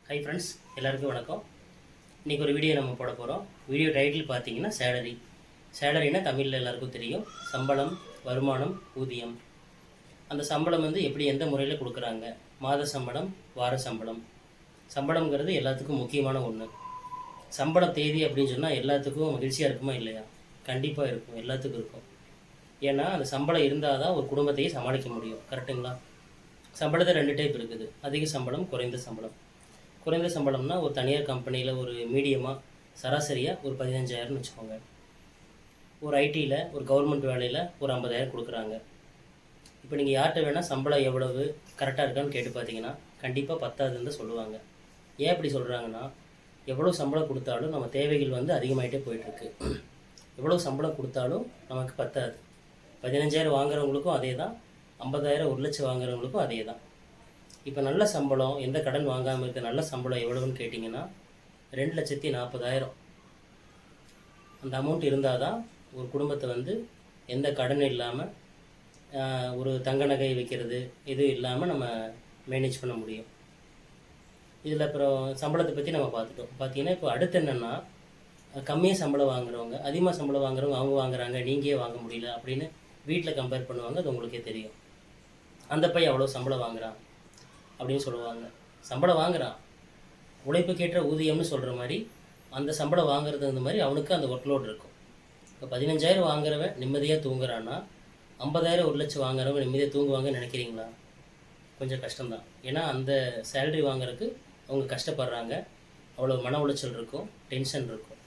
Hi friends, எல்லாருக்கும் வணக்கம். இன்றைக்கி ஒரு வீடியோ நம்ம போட போகிறோம். வீடியோ டைட்டில் பார்த்தீங்கன்னா சேலரினா தமிழில் எல்லாருக்கும் தெரியும். சம்பளம், வருமானம், ஊதியம். அந்த சம்பளம் எப்படி எந்த முறையில் கொடுக்குறாங்க? மாத சம்பளம், வார சம்பளம். சம்பளம்ங்கிறது எல்லாத்துக்கும் முக்கியமான ஒன்று. சம்பள தேதி அப்படின்னு சொன்னால் எல்லாத்துக்கும் மகிழ்ச்சியாக இருக்குமா இல்லையா? கண்டிப்பாக இருக்கும், எல்லாத்துக்கும் இருக்கும். ஏன்னா அந்த சம்பளம் இருந்தால் தான் ஒரு குடும்பத்தையே சமாளிக்க முடியும். கரெக்டுங்களா? சம்பளத்தை 2 டைப் இருக்குது. அதிக சம்பளம், குறைந்த சம்பளம். குறைந்த சம்பளம்னா ஒரு தனியார் கம்பெனியில் ஒரு மீடியமாக சராசரியாக ஒரு 15,000ன்னு வச்சுக்கோங்க. ஒரு ஐடியில் ஒரு கவர்மெண்ட் வேலையில் ஒரு 50,000 கொடுக்குறாங்க. இப்போ நீங்கள் யார்கிட்ட வேணால் சம்பளம் எவ்வளவு கரெக்டாக இருக்கான்னு கேட்டு பார்த்தீங்கன்னா கண்டிப்பாக பத்தாதுன்னு தான் சொல்லுவாங்க. ஏன் அப்படி சொல்கிறாங்கன்னா, எவ்வளோ சம்பளம் கொடுத்தாலும் நம்ம தேவைகள் அதிகமாகிட்டே போயிட்டுருக்கு. எவ்வளோ சம்பளம் கொடுத்தாலும் நமக்கு பத்தாது. 15,000 வாங்குறவங்களுக்கும் அதே தான், 50,000 1,00,000 வாங்குறவங்களுக்கும் அதே தான். இப்போ நல்ல சம்பளம், எந்த கடன் வாங்காமல் இருக்க நல்ல சம்பளம் எவ்வளவுன்னு கேட்டிங்கன்னா 2,40,000. அந்த அமௌண்ட் இருந்தால் தான் ஒரு குடும்பத்தை எந்த கடன் இல்லாமல் ஒரு தங்க நகை வைக்கிறது இது இல்லாமல் நம்ம மேனேஜ் பண்ண முடியும். இதில் அப்புறம் சம்பளத்தை பற்றி நம்ம பார்த்துட்டோம். பார்த்தீங்கன்னா இப்போ அடுத்து என்னென்னா, கம்மியாக சம்பளம் வாங்குறவங்க, அதிகமாக சம்பளம் வாங்குறவங்க அவங்க வாங்குறாங்க, நீங்கள் வாங்க முடியல அப்படின்னு வீட்டில் கம்பேர் பண்ணுவாங்க. அது உங்களுக்கே தெரியும். அந்த பையன் அவ்வளோ சம்பளம் வாங்குறான் அப்படின்னு சொல்லுவாங்க. சம்பளம் வாங்குறான், உழைப்புக்கேற்ற ஊதியம்னு சொல்கிற மாதிரி அந்த சம்பளம் வாங்குறது அந்த மாதிரி அவனுக்கு அந்த ஒர்க் லோட் இருக்கும். இப்போ 15,000 வாங்குறவன் நிம்மதியாக தூங்குறான்னா 50,000 1,00,000 வாங்குறவங்க நிம்மதியாக தூங்குவாங்கன்னு நினைக்கிறீங்களா? கொஞ்சம் கஷ்டம்தான். ஏன்னா அந்த சேலரி வாங்குறதுக்கு அவங்க கஷ்டப்படுறாங்க. அவ்வளோ மன உளைச்சல் இருக்கும், டென்ஷன் இருக்கும்.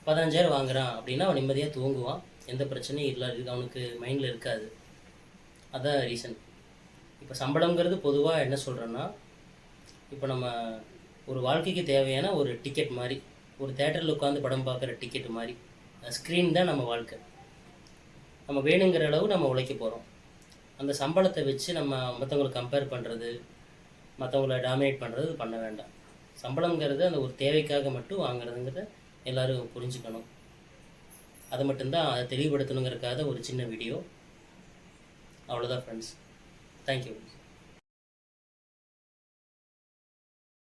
15,000 வாங்குறான் அப்படின்னா அவன் நிம்மதியாக தூங்குவான், எந்த பிரச்சனையும் இல்லை, அவனுக்கு மைண்டில் இருக்காது. அதுதான் ரீசன். இப்போ சம்பளம்ங்கிறது பொதுவாக என்ன சொல்கிறேன்னா, இப்போ நம்ம ஒரு வாழ்க்கைக்கு தேவையான ஒரு டிக்கெட் மாதிரி, ஒரு தேட்டரில் உட்காந்து படம் பார்க்குற டிக்கெட் மாதிரி. ஸ்க்ரீன் தான் நம்ம வாழ்க்கை. நம்ம வேணுங்கிற அளவு நம்ம உழைக்க போகிறோம். அந்த சம்பளத்தை வச்சு நம்ம மற்றவங்களை கம்பேர் பண்ணுறது, மற்றவங்கள டாமினேட் பண்ணுறது பண்ண வேண்டாம். சம்பளங்கிறது அந்த ஒரு தேவைக்காக மட்டும் வாங்குறதுங்கிறத எல்லோரும் புரிஞ்சுக்கணும். அதை மட்டும்தான் அதை தெளிவுபடுத்தணுங்கிறதுக்காக ஒரு சின்ன வீடியோ. அவ்வளோதான் ஃப்ரெண்ட்ஸ். Thank you.